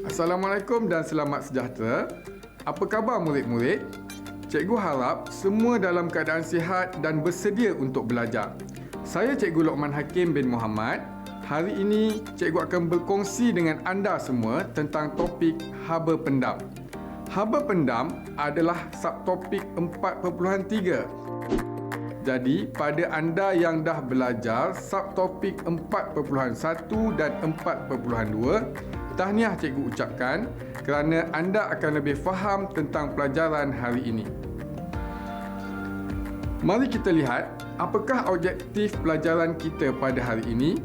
Assalamualaikum dan selamat sejahtera. Apa khabar murid-murid? Cikgu harap semua dalam keadaan sihat dan bersedia untuk belajar. Saya Cikgu Lokman Hakim bin Muhammad. Hari ini cikgu akan berkongsi dengan anda semua tentang topik haba pendam. Haba pendam adalah subtopik 4.3. Jadi, pada anda yang dah belajar subtopik 4.1 dan 4.2, tahniah cikgu ucapkan kerana anda akan lebih faham tentang pelajaran hari ini. Mari kita lihat apakah objektif pelajaran kita pada hari ini.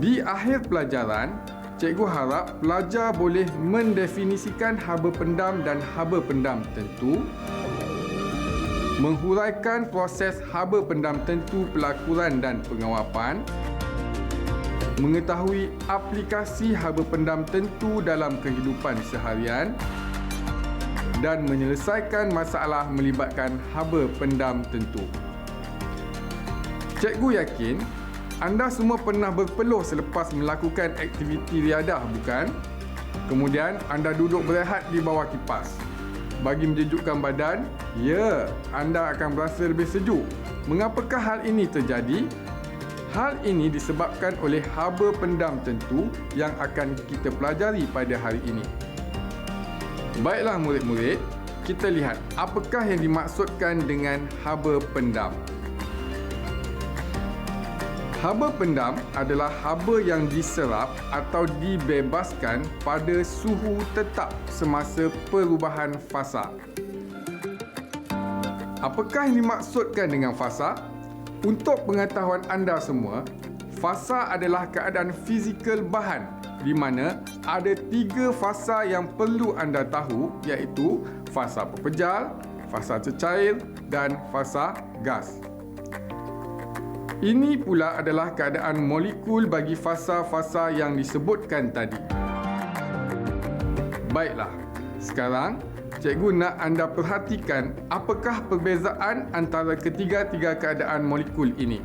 Di akhir pelajaran, cikgu harap pelajar boleh mendefinisikan haba pendam dan haba pendam tentu, menghuraikan proses haba pendam tentu pelakuran dan pengawapan, mengetahui aplikasi haba pendam tentu dalam kehidupan seharian dan menyelesaikan masalah melibatkan haba pendam tentu. Cikgu yakin anda semua pernah berpeluh selepas melakukan aktiviti riadah, bukan? Kemudian anda duduk berehat di bawah kipas bagi menjejukkan badan. Ya, anda akan berasa lebih sejuk. Mengapakah hal ini terjadi? Hal ini disebabkan oleh haba pendam tentu yang akan kita pelajari pada hari ini. Baiklah murid-murid, kita lihat apakah yang dimaksudkan dengan haba pendam. Haba pendam adalah haba yang diserap atau dibebaskan pada suhu tetap semasa perubahan fasa. Apakah yang dimaksudkan dengan fasa? Untuk pengetahuan anda semua, fasa adalah keadaan fizikal bahan di mana ada 3 fasa yang perlu anda tahu, iaitu fasa pepejal, fasa cecair dan fasa gas. Ini pula adalah keadaan molekul bagi fasa-fasa yang disebutkan tadi. Baiklah, sekarang cikgu nak anda perhatikan apakah perbezaan antara ketiga-tiga keadaan molekul ini.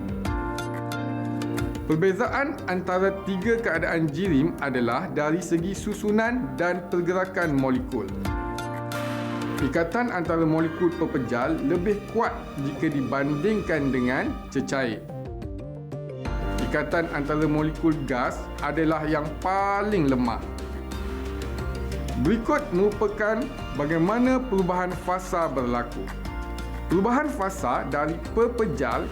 Perbezaan antara 3 keadaan jirim adalah dari segi susunan dan pergerakan molekul. Ikatan antara molekul pepejal lebih kuat jika dibandingkan dengan cecair. Ikatan antara molekul gas adalah yang paling lemah. Berikut merupakan bagaimana perubahan fasa berlaku. Perubahan fasa dari pepejal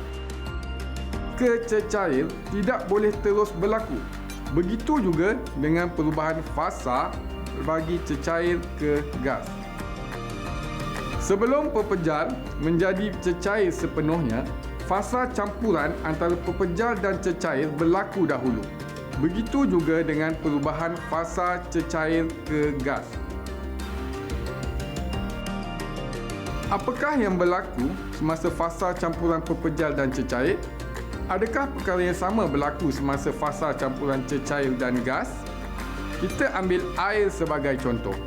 ke cecair tidak boleh terus berlaku. Begitu juga dengan perubahan fasa bagi cecair ke gas. Sebelum pepejal menjadi cecair sepenuhnya, fasa campuran antara pepejal dan cecair berlaku dahulu. Begitu juga dengan perubahan fasa cecair ke gas. Apakah yang berlaku semasa fasa campuran pepejal dan cecair? Adakah perkara yang sama berlaku semasa fasa campuran cecair dan gas? Kita ambil air sebagai contoh.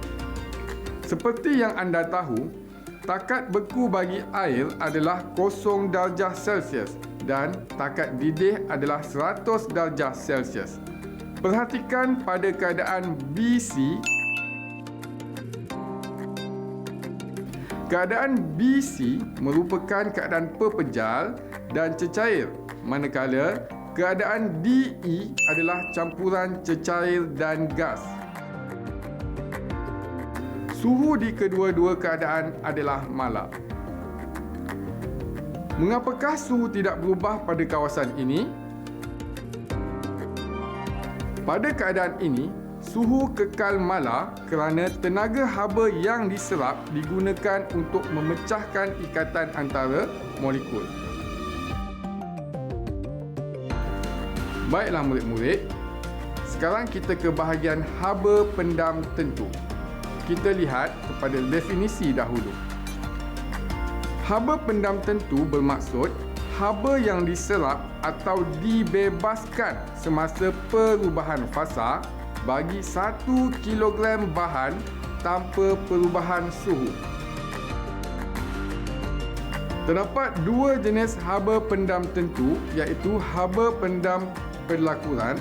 Seperti yang anda tahu, takat beku bagi air adalah 0 darjah Celsius dan takat didih adalah 100 darjah Celsius. Perhatikan pada keadaan BC. Keadaan BC merupakan keadaan pepejal dan cecair, manakala keadaan DE adalah campuran cecair dan gas. Suhu di kedua-dua keadaan adalah malap. Mengapakah suhu tidak berubah pada kawasan ini? Pada keadaan ini, suhu kekal mala kerana tenaga haba yang diserap digunakan untuk memecahkan ikatan antara molekul. Baiklah murid-murid, sekarang kita ke bahagian haba pendam tentu. Kita lihat kepada definisi dahulu. Haba pendam tentu bermaksud haba yang diserap atau dibebaskan semasa perubahan fasa bagi 1 kilogram bahan tanpa perubahan suhu. Terdapat 2 jenis haba pendam tentu, iaitu haba pendam perlakuran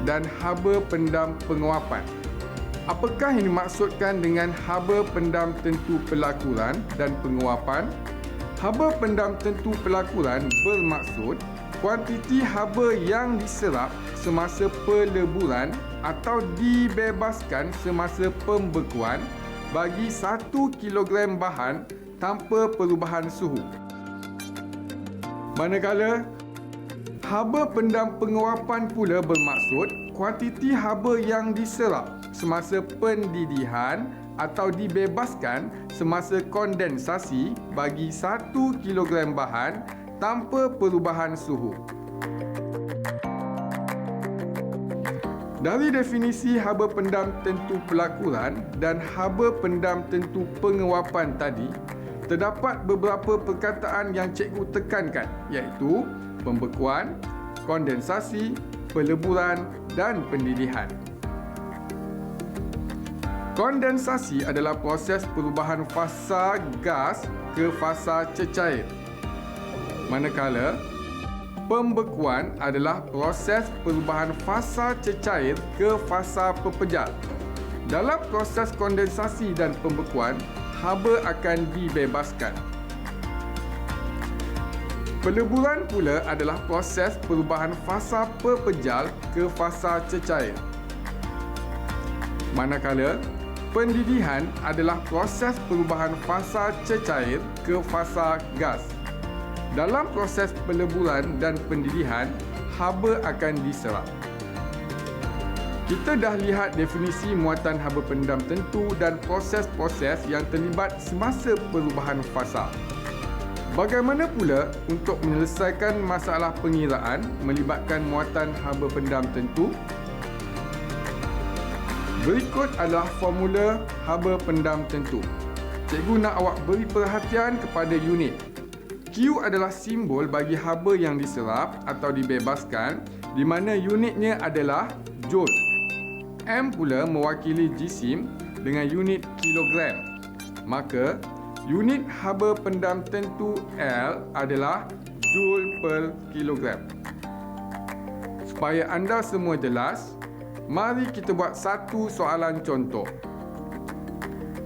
dan haba pendam penguapan. Apakah yang dimaksudkan dengan haba pendam tentu pelakuran dan penguapan? Haba pendam tentu pelakuran bermaksud kuantiti haba yang diserap semasa peleburan atau dibebaskan semasa pembekuan bagi 1 kilogram bahan tanpa perubahan suhu. Manakala haba pendam penguapan pula bermaksud kuantiti haba yang diserap semasa pendidihan atau dibebaskan semasa kondensasi bagi 1 kilogram bahan tanpa perubahan suhu. Dari definisi haba pendam tentu pelakuran dan haba pendam tentu penguapan tadi, terdapat beberapa perkataan yang cikgu tekankan, iaitu pembekuan, kondensasi, peleburan dan pendidihan. Kondensasi adalah proses perubahan fasa gas ke fasa cecair. Manakala pembekuan adalah proses perubahan fasa cecair ke fasa pepejal. Dalam proses kondensasi dan pembekuan, haba akan dibebaskan. Peleburan pula adalah proses perubahan fasa pepejal ke fasa cecair. Manakala pendidihan adalah proses perubahan fasa cecair ke fasa gas. Dalam proses peleburan dan pendidihan, haba akan diserap. Kita dah lihat definisi muatan haba pendam tentu dan proses-proses yang terlibat semasa perubahan fasa. Bagaimana pula untuk menyelesaikan masalah pengiraan melibatkan muatan haba pendam tentu? Berikut adalah formula haba pendam tentu. Cikgu nak awak beri perhatian kepada unit. Q adalah simbol bagi haba yang diserap atau dibebaskan, di mana unitnya adalah joule. M pula mewakili jisim dengan unit kilogram. Maka, unit haba pendam tentu L adalah joule per kilogram. Supaya anda semua jelas, mari kita buat satu soalan contoh.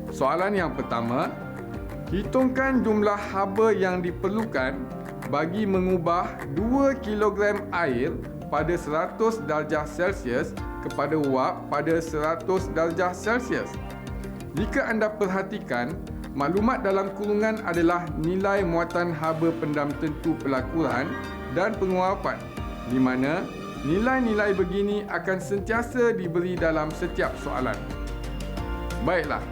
Soalan yang pertama, hitungkan jumlah haba yang diperlukan bagi mengubah 2 kilogram air pada 100 darjah Celsius kepada wap pada 100 darjah Celsius. Jika anda perhatikan, maklumat dalam kurungan adalah nilai muatan haba pendam tentu pelakuran dan penguapan, di mana nilai-nilai begini akan sentiasa diberi dalam setiap soalan. Baiklah,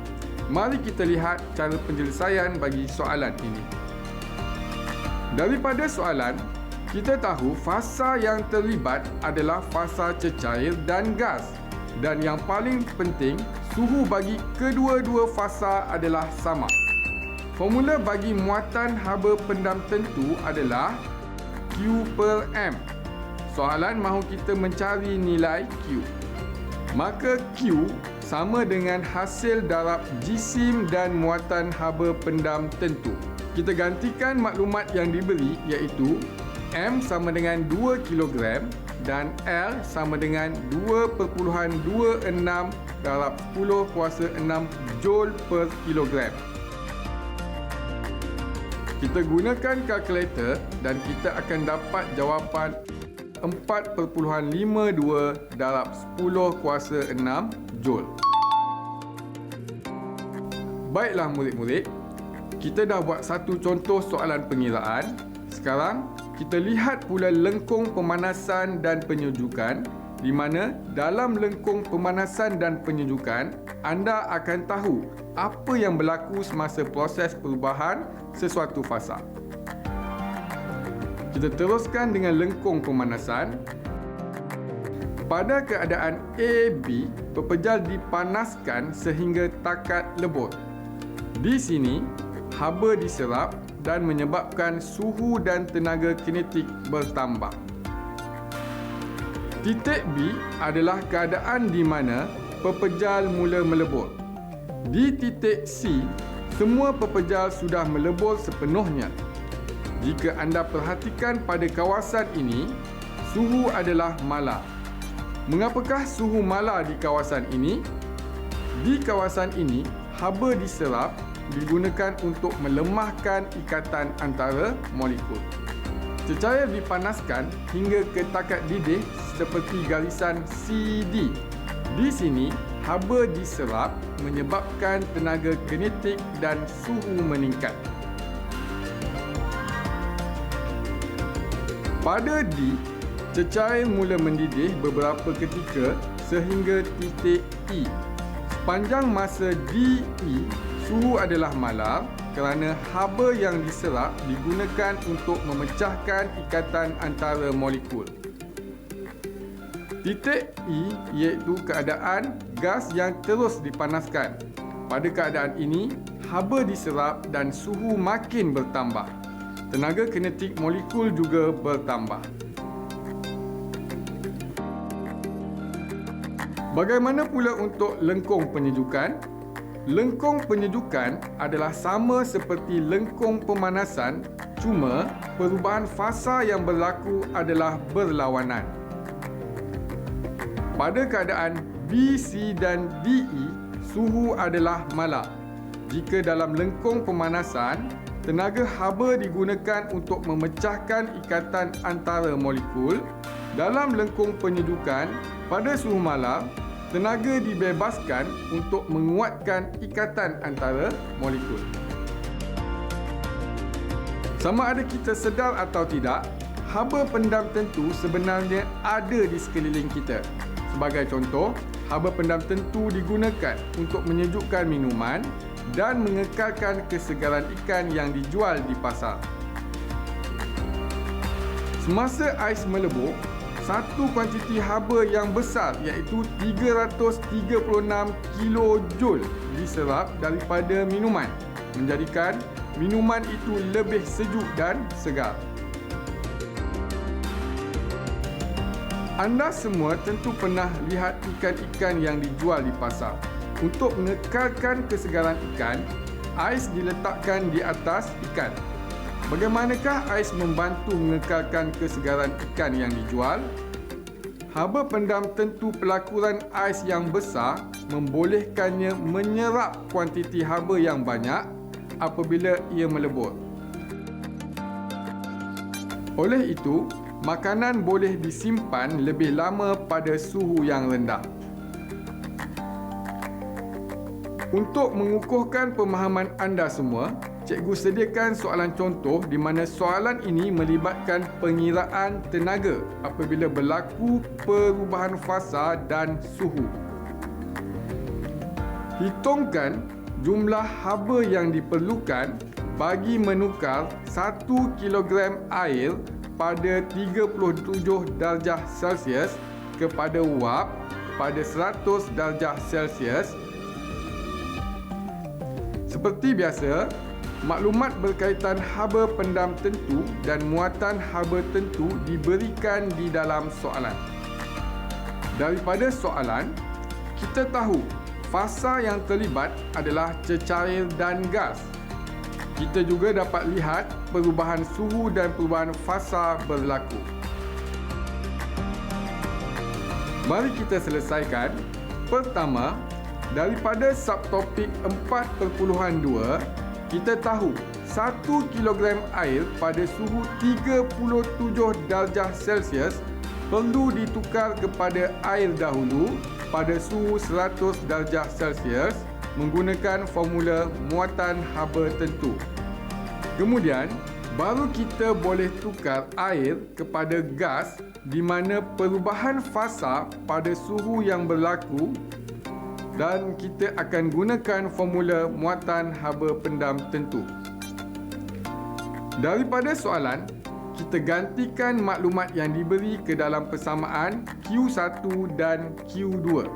mari kita lihat cara penyelesaian bagi soalan ini. Daripada soalan, kita tahu fasa yang terlibat adalah fasa cecair dan gas, dan yang paling penting, suhu bagi kedua-dua fasa adalah sama. Formula bagi muatan haba pendam tentu adalah Q per M. Soalan mahu kita mencari nilai Q. Maka Q sama dengan hasil darab jisim dan muatan haba pendam tentu. Kita gantikan maklumat yang diberi, iaitu M sama dengan 2 kg dan L sama dengan 2.26 darab 10 kuasa 6 joule per kilogram. Kita gunakan kalkulator dan kita akan dapat jawapan 4.52 darab 10 kuasa 6 joule. Baiklah murid-murid, kita dah buat satu contoh soalan pengiraan. Sekarang, kita lihat pula lengkung pemanasan dan penyejukan, di mana dalam lengkung pemanasan dan penyejukan, anda akan tahu apa yang berlaku semasa proses perubahan sesuatu fasa. Kita teruskan dengan lengkung pemanasan. Pada keadaan A, B, pepejal dipanaskan sehingga takat lebur. Di sini, haba diserap dan menyebabkan suhu dan tenaga kinetik bertambah. Titik B adalah keadaan di mana pepejal mula melebur. Di titik C, semua pepejal sudah melebur sepenuhnya. Jika anda perhatikan pada kawasan ini, suhu adalah malar. Mengapakah suhu mala di kawasan ini? Di kawasan ini, haba diserap digunakan untuk melemahkan ikatan antara molekul. Cecair dipanaskan hingga ke takat didih seperti garisan CD. Di sini, haba diserap menyebabkan tenaga kinetik dan suhu meningkat. Pada D, cecair mula mendidih beberapa ketika sehingga titik E. Sepanjang masa DE, suhu adalah malar kerana haba yang diserap digunakan untuk memecahkan ikatan antara molekul. Titik E iaitu keadaan gas yang terus dipanaskan. Pada keadaan ini, haba diserap dan suhu makin bertambah. Tenaga kinetik molekul juga bertambah. Bagaimana pula untuk lengkung penyejukan? Lengkung penyejukan adalah sama seperti lengkung pemanasan, cuma perubahan fasa yang berlaku adalah berlawanan. Pada keadaan B, C dan DE, suhu adalah malar. Jika dalam lengkung pemanasan, tenaga haba digunakan untuk memecahkan ikatan antara molekul. Dalam lengkung penyejukan, pada suhu malar, tenaga dibebaskan untuk menguatkan ikatan antara molekul. Sama ada kita sedar atau tidak, haba pendam tentu sebenarnya ada di sekeliling kita. Sebagai contoh, haba pendam tentu digunakan untuk menyejukkan minuman dan mengekalkan kesegaran ikan yang dijual di pasar. Semasa ais melebur, satu kuantiti haba yang besar iaitu 336 kilojoule diserap daripada minuman, menjadikan minuman itu lebih sejuk dan segar. Anda semua tentu pernah lihat ikan-ikan yang dijual di pasar. Untuk mengekalkan kesegaran ikan, ais diletakkan di atas ikan. Bagaimanakah ais membantu mengekalkan kesegaran ikan yang dijual? Haba pendam tentu pelakuran ais yang besar membolehkannya menyerap kuantiti haba yang banyak apabila ia melebur. Oleh itu, makanan boleh disimpan lebih lama pada suhu yang rendah. Untuk mengukuhkan pemahaman anda semua, cikgu sediakan soalan contoh di mana soalan ini melibatkan pengiraan tenaga apabila berlaku perubahan fasa dan suhu. Hitungkan jumlah haba yang diperlukan bagi menukar 1 kilogram air pada 37 darjah Celsius kepada wap pada 100 darjah Celsius. Seperti biasa, maklumat berkaitan haba pendam tentu dan muatan haba tentu diberikan di dalam soalan. Daripada soalan, kita tahu fasa yang terlibat adalah cecair dan gas. Kita juga dapat lihat perubahan suhu dan perubahan fasa berlaku. Mari kita selesaikan. Pertama, daripada subtopik 4.2, kita tahu 1 kilogram air pada suhu 37 darjah Celsius perlu ditukar kepada air dahulu pada suhu 100 darjah Celsius menggunakan formula muatan haba tentu. Kemudian, baru kita boleh tukar air kepada gas di mana perubahan fasa pada suhu yang berlaku dan kita akan gunakan formula muatan haba pendam tentu. Daripada soalan, kita gantikan maklumat yang diberi ke dalam persamaan Q1 dan Q2.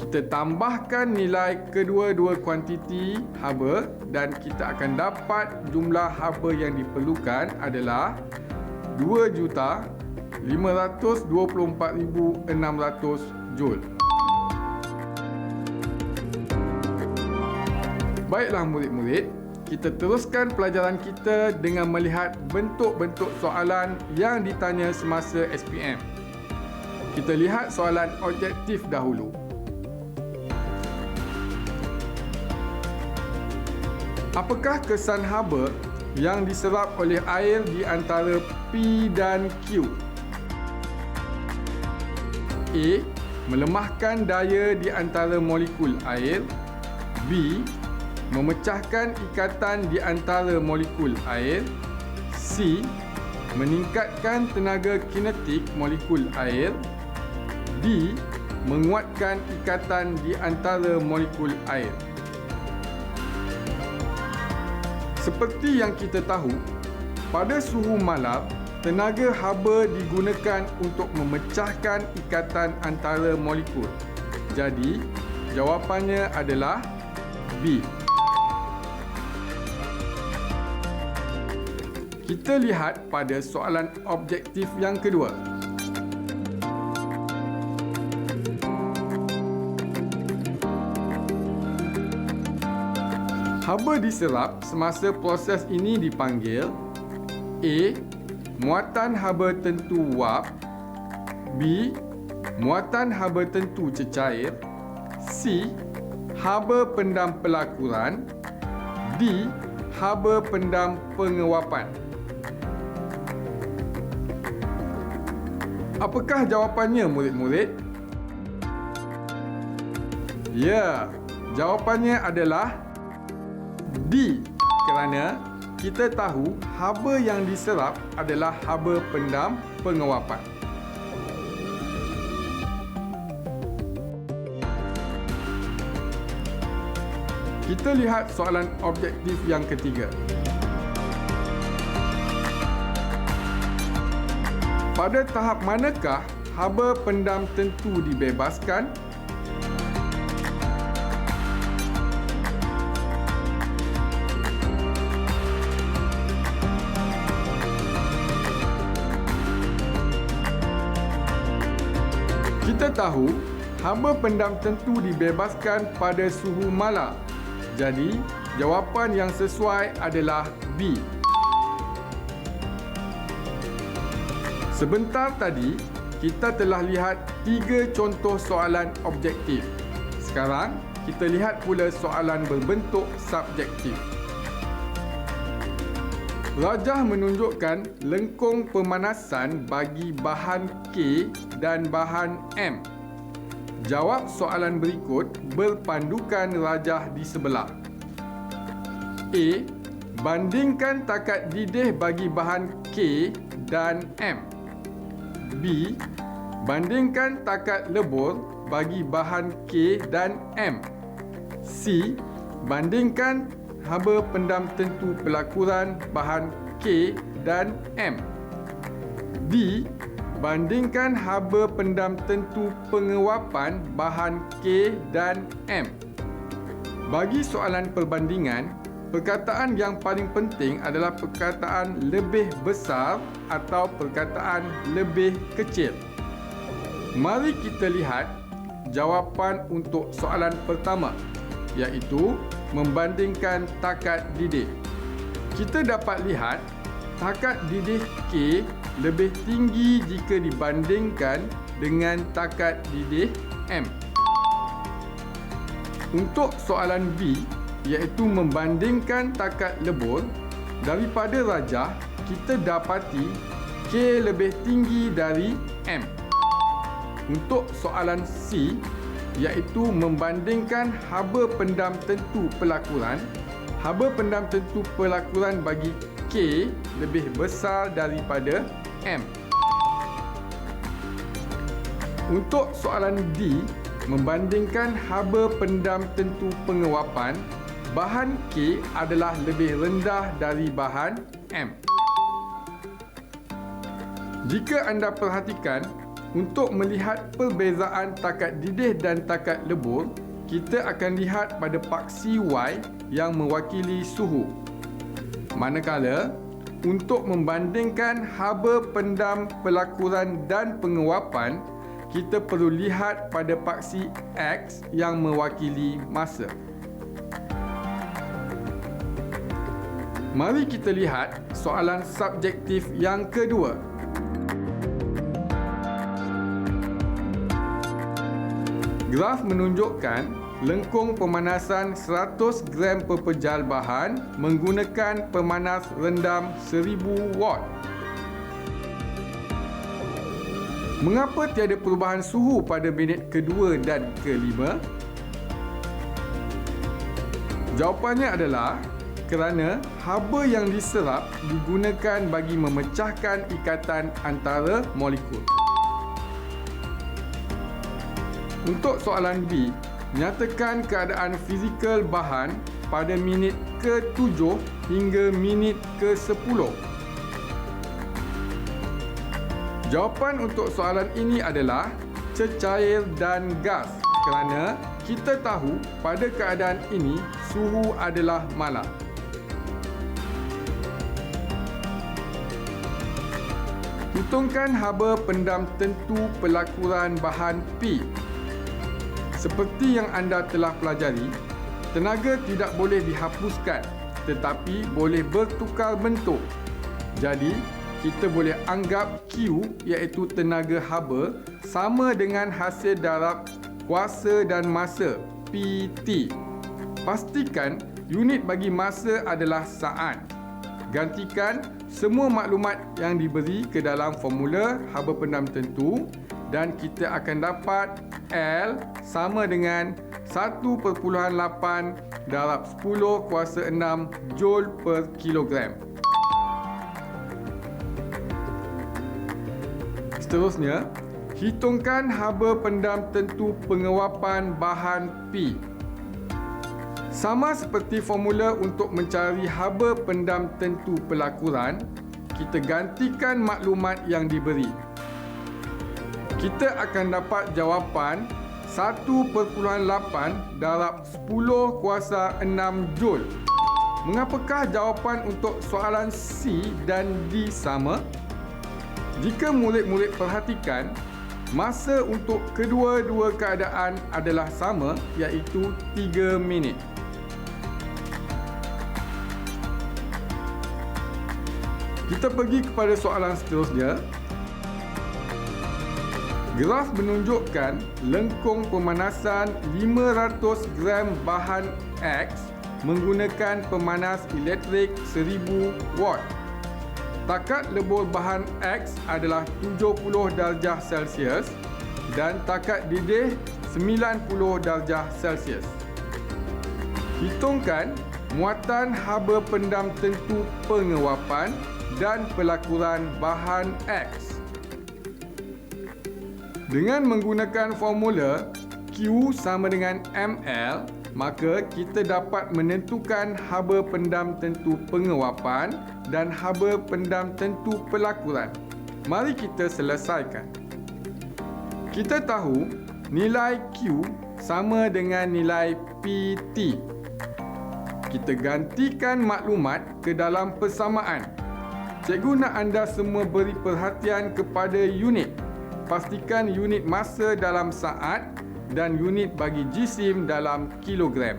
Kita tambahkan nilai kedua-dua kuantiti haba dan kita akan dapat jumlah haba yang diperlukan adalah 2,524,600 joule. Baiklah murid-murid, kita teruskan pelajaran kita dengan melihat bentuk-bentuk soalan yang ditanya semasa SPM. Kita lihat soalan objektif dahulu. Apakah kesan haba yang diserap oleh air di antara P dan Q? A. Melemahkan daya di antara molekul air. B. Memecahkan ikatan di antara molekul air. C. Meningkatkan tenaga kinetik molekul air. D. Menguatkan ikatan di antara molekul air. Seperti yang kita tahu, pada suhu malam, tenaga haba digunakan untuk memecahkan ikatan antara molekul. Jadi, jawapannya adalah B. Kita lihat pada soalan objektif yang kedua. Haba diserap semasa proses ini dipanggil A. Muatan haba tentu wap. B. Muatan haba tentu cecair. C. Haba pendam pelakuran. D. Haba pendam pengewapan. Apakah jawapannya, murid-murid? Ya, jawapannya adalah D, kerana kita tahu haba yang diserap adalah haba pendam pengewapan. Kita lihat soalan objektif yang ketiga. Pada tahap manakah haba pendam tentu dibebaskan? Kita tahu, haba pendam tentu dibebaskan pada suhu malam. Jadi, jawapan yang sesuai adalah B. Sebentar tadi, kita telah lihat 3 contoh soalan objektif. Sekarang, kita lihat pula soalan berbentuk subjektif. Rajah menunjukkan lengkung pemanasan bagi bahan K dan bahan M. Jawab soalan berikut berpandukan rajah di sebelah. A. Bandingkan takat didih bagi bahan K dan M. B. Bandingkan takat lebur bagi bahan K dan M. C. Bandingkan haba pendam tentu pelakuran bahan K dan M. D. Bandingkan haba pendam tentu pengewapan bahan K dan M. Bagi soalan perbandingan, perkataan yang paling penting adalah perkataan lebih besar atau perkataan lebih kecil. Mari kita lihat jawapan untuk soalan pertama, iaitu membandingkan takat didih. Kita dapat lihat takat didih K lebih tinggi jika dibandingkan dengan takat didih M. Untuk soalan B, iaitu membandingkan takat lebur, daripada rajah kita dapati K lebih tinggi dari M. Untuk soalan C, iaitu membandingkan haba pendam tentu pelakuran, haba pendam tentu pelakuran bagi K lebih besar daripada M. Untuk soalan D, membandingkan haba pendam tentu pengewapan, bahan K adalah lebih rendah dari bahan M. Jika anda perhatikan, untuk melihat perbezaan takat didih dan takat lebur, kita akan lihat pada paksi Y yang mewakili suhu. Manakala, untuk membandingkan haba pendam pelakuran dan pengewapan, kita perlu lihat pada paksi X yang mewakili masa. Mari kita lihat soalan subjektif yang kedua. Graf menunjukkan lengkung pemanasan 100 gram pepejal bahan menggunakan pemanas rendam 1000 watt. Mengapa tiada perubahan suhu pada minit kedua dan kelima? Jawapannya adalah kerana haba yang diserap digunakan bagi memecahkan ikatan antara molekul. Untuk soalan B, nyatakan keadaan fizikal bahan pada minit ke-7 hingga minit ke-10. Jawapan untuk soalan ini adalah cecair dan gas kerana kita tahu pada keadaan ini suhu adalah malam. Hitungkan haba pendam tentu pelakuran bahan P. Seperti yang anda telah pelajari, tenaga tidak boleh dihapuskan tetapi boleh bertukar bentuk. Jadi, kita boleh anggap Q iaitu tenaga haba sama dengan hasil darab kuasa dan masa PT. Pastikan unit bagi masa adalah saat. Gantikan semua maklumat yang diberi ke dalam formula haba pendam tentu dan kita akan dapat L sama dengan 1.8 darab 10 kuasa 6 Joule per kilogram. Seterusnya, hitungkan haba pendam tentu penguapan bahan P. Sama seperti formula untuk mencari haba pendam tentu pelakuran, kita gantikan maklumat yang diberi. Kita akan dapat jawapan 1.8 darab 10 kuasa 6 Joule. Mengapakah jawapan untuk soalan C dan D sama? Jika murid-murid perhatikan, masa untuk kedua-dua keadaan adalah sama iaitu 3 minit. Kita pergi kepada soalan seterusnya. Graf menunjukkan lengkung pemanasan 500 gram bahan X menggunakan pemanas elektrik 1000 watt. Takat lebur bahan X adalah 70 darjah Celsius dan takat didih 90 darjah Celsius. Hitungkan muatan haba pendam tentu penguapan dan pelakuran bahan X. Dengan menggunakan formula Q sama dengan ml, maka kita dapat menentukan haba pendam tentu penguapan dan haba pendam tentu pelakuran. Mari kita selesaikan. Kita tahu nilai Q sama dengan nilai PT. Kita gantikan maklumat ke dalam persamaan. Cikgu nak anda semua beri perhatian kepada unit. Pastikan unit masa dalam saat dan unit bagi jisim dalam kilogram.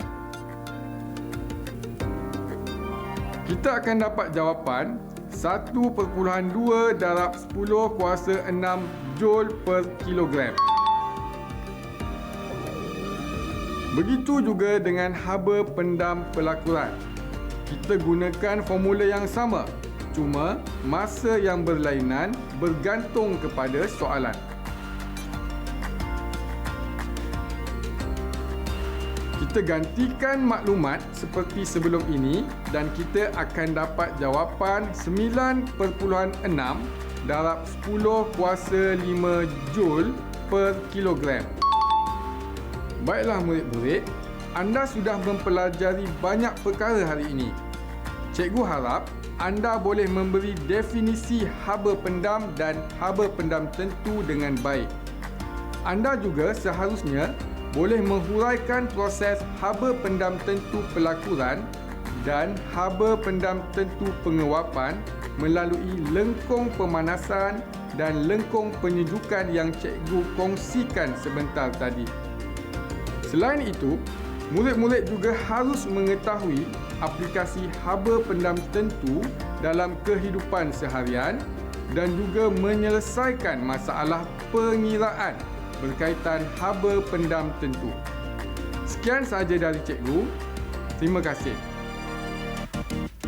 Kita akan dapat jawapan 1.2 darab 10 kuasa 6 Joule per kilogram. Begitu juga dengan haba pendam pelakuran. Kita gunakan formula yang sama. Cuma masa yang berlainan bergantung kepada soalan. Kita gantikan maklumat seperti sebelum ini dan kita akan dapat jawapan 9.6 darab 10 kuasa 5 Joule per kilogram. Baiklah murid-murid, anda sudah mempelajari banyak perkara hari ini. Cikgu harap anda boleh memberi definisi haba pendam dan haba pendam tentu dengan baik. Anda juga seharusnya boleh menghuraikan proses haba pendam tentu pelakuran dan haba pendam tentu penguapan melalui lengkung pemanasan dan lengkung penyejukan yang cikgu kongsikan sebentar tadi. Selain itu, murid-murid juga harus mengetahui aplikasi haba pendam tentu dalam kehidupan seharian dan juga menyelesaikan masalah pengiraan berkaitan haba pendam tentu. Sekian sahaja dari cikgu. Terima kasih.